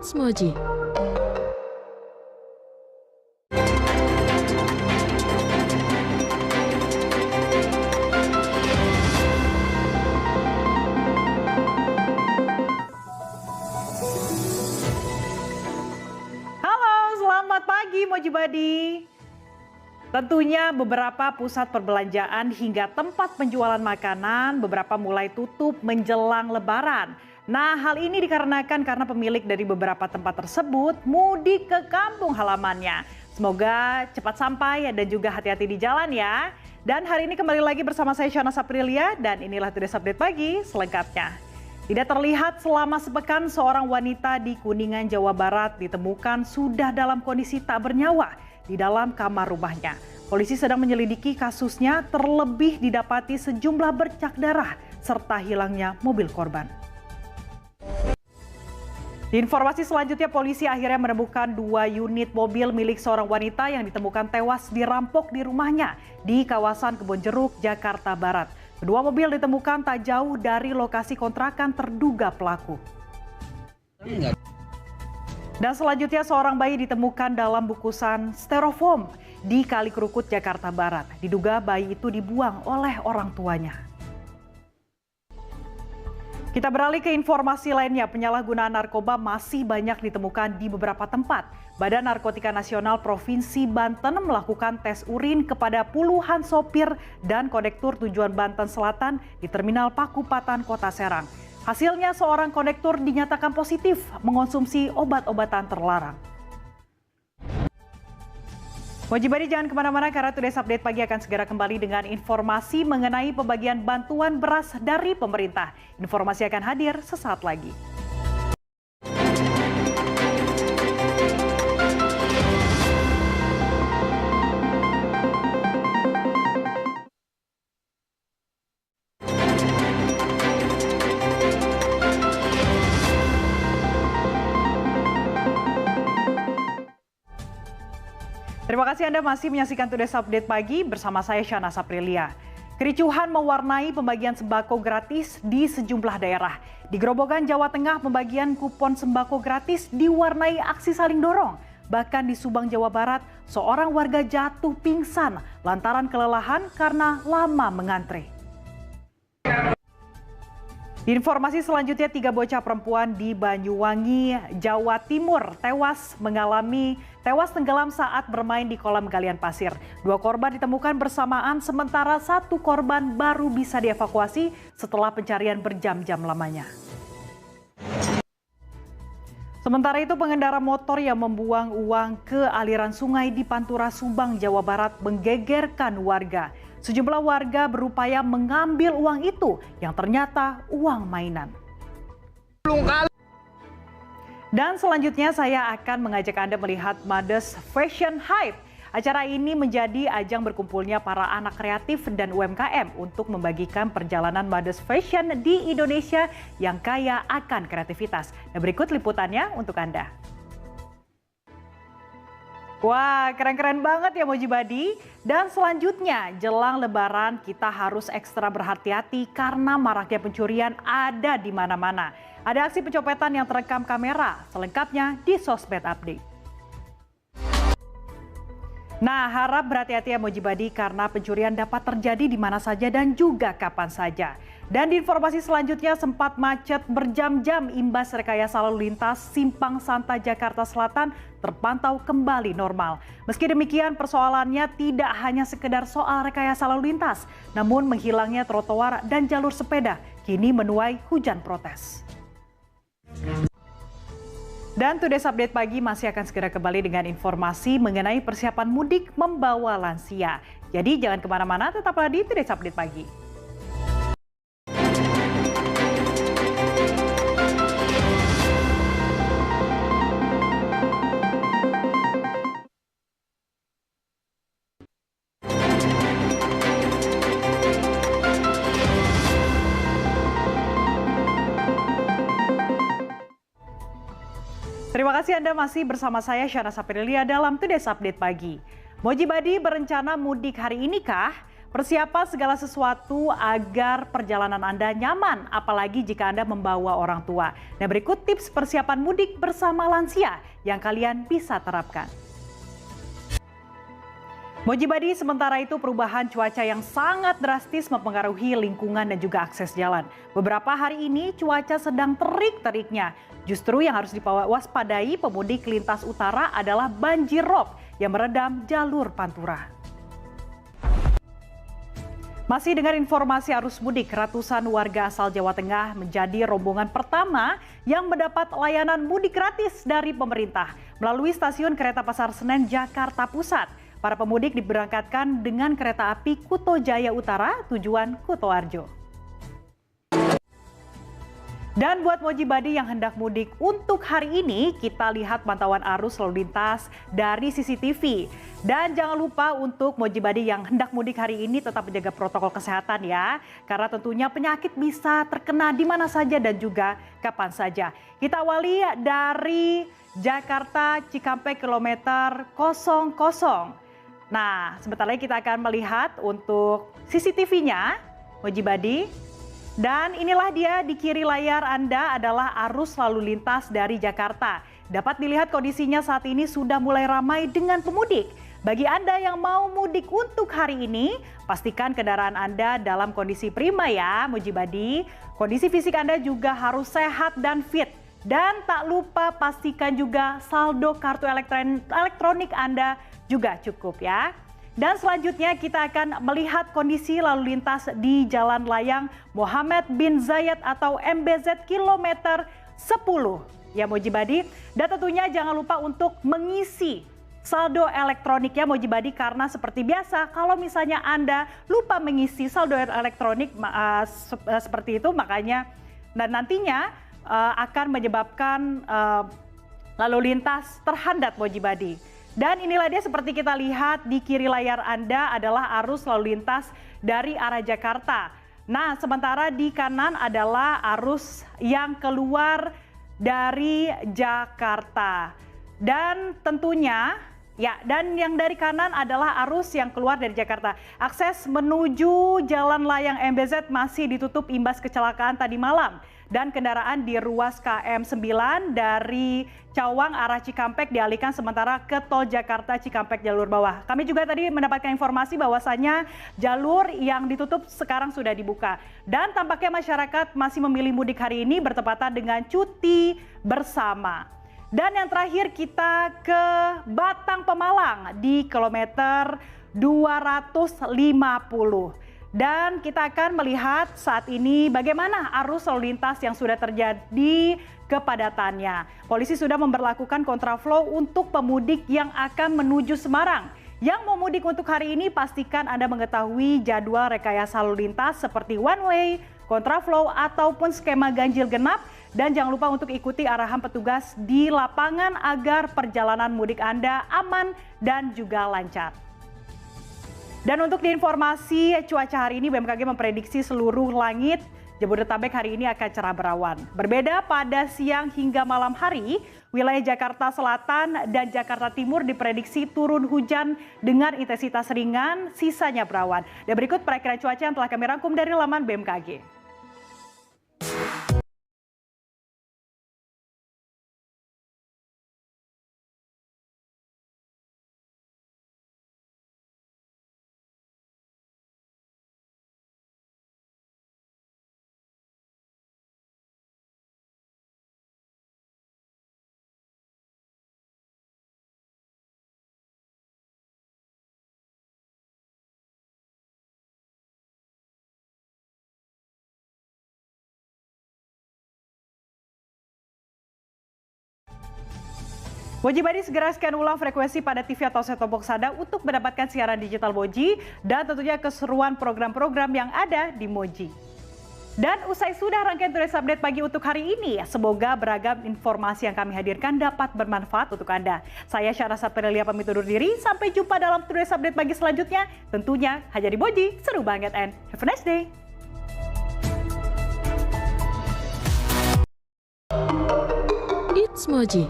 It's Moji. Halo, selamat pagi Moji Badi. Tentunya beberapa pusat perbelanjaan hingga tempat penjualan makanan beberapa mulai tutup menjelang Lebaran. Nah, hal ini dikarenakan karena pemilik dari beberapa tempat tersebut mudik ke kampung halamannya. Semoga cepat sampai dan juga hati-hati di jalan ya. Dan hari ini kembali lagi bersama saya Shana Saprilia dan inilah Today's Update Pagi selengkapnya. Tidak terlihat selama sepekan seorang wanita di Kuningan, Jawa Barat ditemukan sudah dalam kondisi tak bernyawa di dalam kamar rumahnya. Polisi sedang menyelidiki kasusnya, terlebih didapati sejumlah bercak darah serta hilangnya mobil korban. Di informasi selanjutnya, polisi akhirnya menemukan 2 unit mobil milik seorang wanita yang ditemukan tewas dirampok di rumahnya di kawasan Kebonjeruk, Jakarta Barat. Kedua mobil ditemukan tak jauh dari lokasi kontrakan terduga pelaku. Dan selanjutnya seorang bayi ditemukan dalam bungkusan styrofoam di Kali Kerukut, Jakarta Barat. Diduga bayi itu dibuang oleh orang tuanya. Kita beralih ke informasi lainnya, penyalahgunaan narkoba masih banyak ditemukan di beberapa tempat. Badan Narkotika Nasional Provinsi Banten melakukan tes urin kepada puluhan sopir dan kondektur tujuan Banten Selatan di Terminal Pakupatan, Kota Serang. Hasilnya seorang kondektur dinyatakan positif mengonsumsi obat-obatan terlarang. Moji Badi, jangan kemana-mana karena Today's Update Pagi akan segera kembali dengan informasi mengenai pembagian bantuan beras dari pemerintah. Informasi akan hadir sesaat lagi. Terima kasih Anda masih menyaksikan Today's Update Pagi bersama saya Shana Saprilia. Kericuhan mewarnai pembagian sembako gratis di sejumlah daerah. Di Grobogan, Jawa Tengah, pembagian kupon sembako gratis diwarnai aksi saling dorong. Bahkan di Subang, Jawa Barat, seorang warga jatuh pingsan lantaran kelelahan karena lama mengantre. Di informasi selanjutnya, 3 bocah perempuan di Banyuwangi, Jawa Timur tewas tenggelam saat bermain di kolam galian pasir. 2 korban ditemukan bersamaan sementara 1 korban baru bisa dievakuasi setelah pencarian berjam-jam lamanya. Sementara itu, pengendara motor yang membuang uang ke aliran sungai di Pantura, Subang, Jawa Barat menggegerkan warga. Sejumlah warga berupaya mengambil uang itu yang ternyata uang mainan. Dan selanjutnya saya akan mengajak Anda melihat Mades Fashion Hype. Acara ini menjadi ajang berkumpulnya para anak kreatif dan UMKM untuk membagikan perjalanan Mades Fashion di Indonesia yang kaya akan kreativitas. Dan berikut liputannya untuk Anda. Wah, keren-keren banget ya Moji Badi. Dan selanjutnya, jelang Lebaran kita harus ekstra berhati-hati karena maraknya pencurian ada di mana-mana. Ada aksi pencopetan yang terekam kamera, selengkapnya di Sosmed Update. Nah, harap berhati-hati ya Moji Badi karena pencurian dapat terjadi di mana saja dan juga kapan saja. Dan di informasi selanjutnya, sempat macet berjam-jam imbas rekayasa lalu lintas Simpang Santa Jakarta Selatan terpantau kembali normal. Meski demikian, persoalannya tidak hanya sekedar soal rekayasa lalu lintas, namun menghilangnya trotoar dan jalur sepeda kini menuai hujan protes. Dan Today's Update Pagi masih akan segera kembali dengan informasi mengenai persiapan mudik membawa lansia. Jadi jangan kemana-mana, tetaplah di Today's Update Pagi. Terima kasih Anda masih bersama saya Shana Saprilia dalam Today's Update Pagi. Moji Badi berencana mudik hari ini kah? Persiapan segala sesuatu agar perjalanan Anda nyaman, apalagi jika Anda membawa orang tua. Nah, berikut tips persiapan mudik bersama lansia yang kalian bisa terapkan. Mojibadi, sementara itu perubahan cuaca yang sangat drastis mempengaruhi lingkungan dan juga akses jalan. Beberapa hari ini cuaca sedang terik-teriknya. Justru yang harus diwaspadai pemudik lintas utara adalah banjir rob yang meredam jalur Pantura. Masih dengan informasi arus mudik, ratusan warga asal Jawa Tengah menjadi rombongan pertama yang mendapat layanan mudik gratis dari pemerintah melalui stasiun kereta Pasar Senen, Jakarta Pusat. Para pemudik diberangkatkan dengan kereta api Kuto Jaya Utara tujuan Kutoarjo. Dan buat Mojibadi yang hendak mudik untuk hari ini, kita lihat pantauan arus lalu lintas dari CCTV. Dan jangan lupa untuk Mojibadi yang hendak mudik hari ini tetap menjaga protokol kesehatan ya. Karena tentunya penyakit bisa terkena di mana saja dan juga kapan saja. Kita awali dari Jakarta Cikampek kilometer 00. Nah, sebentar lagi kita akan melihat untuk CCTV-nya, Mojibadi. Dan inilah dia di kiri layar Anda adalah arus lalu lintas dari Jakarta. Dapat dilihat kondisinya saat ini sudah mulai ramai dengan pemudik. Bagi Anda yang mau mudik untuk hari ini, pastikan kendaraan Anda dalam kondisi prima ya, Mojibadi. Kondisi fisik Anda juga harus sehat dan fit. Dan tak lupa pastikan juga saldo kartu elektronik Anda juga cukup ya. Dan selanjutnya kita akan melihat kondisi lalu lintas di Jalan Layang Mohammed bin Zayed atau MBZ kilometer 10 ya Mojibadi. Dan tentunya jangan lupa untuk mengisi saldo elektroniknya Mojibadi, karena seperti biasa kalau misalnya Anda lupa mengisi saldo elektronik seperti itu, makanya dan nantinya akan menyebabkan lalu lintas terhambat Mojibadi. Dan inilah dia seperti kita lihat di kiri layar Anda adalah arus lalu lintas dari arah Jakarta. Nah, sementara di kanan adalah arus yang keluar dari Jakarta. Dan tentunya dan yang dari kanan adalah arus yang keluar dari Jakarta. Akses menuju Jalan Layang MBZ masih ditutup imbas kecelakaan tadi malam. Dan kendaraan di ruas KM 9 dari Cawang arah Cikampek dialihkan sementara ke tol Jakarta Cikampek jalur bawah. Kami juga tadi mendapatkan informasi bahwasannya jalur yang ditutup sekarang sudah dibuka. Dan tampaknya masyarakat masih memilih mudik hari ini bertepatan dengan cuti bersama. Dan yang terakhir kita ke Batang Pemalang di kilometer 250. Dan kita akan melihat saat ini bagaimana arus lalu lintas yang sudah terjadi kepadatannya. Polisi sudah memberlakukan kontraflow untuk pemudik yang akan menuju Semarang. Yang mau mudik untuk hari ini pastikan Anda mengetahui jadwal rekayasa lalu lintas seperti one way, kontraflow ataupun skema ganjil genap. Dan jangan lupa untuk ikuti arahan petugas di lapangan agar perjalanan mudik Anda aman dan juga lancar. Dan untuk diinformasi cuaca hari ini, BMKG memprediksi seluruh langit Jabodetabek hari ini akan cerah berawan. Berbeda pada siang hingga malam hari, wilayah Jakarta Selatan dan Jakarta Timur diprediksi turun hujan dengan intensitas ringan, sisanya berawan. Dan berikut perakiraan cuaca yang telah kami rangkum dari laman BMKG. Mojibadi segera scan ulang frekuensi pada TV atau set-top box Anda untuk mendapatkan siaran digital Moji dan tentunya keseruan program-program yang ada di Moji. Dan usai sudah rangkaian Today's Update pagi untuk hari ini, semoga beragam informasi yang kami hadirkan dapat bermanfaat untuk Anda. Saya Syara Saprilia pamit undur diri, sampai jumpa dalam Today's Update pagi selanjutnya, tentunya hanya di Moji, seru banget and have a nice day. It's Moji.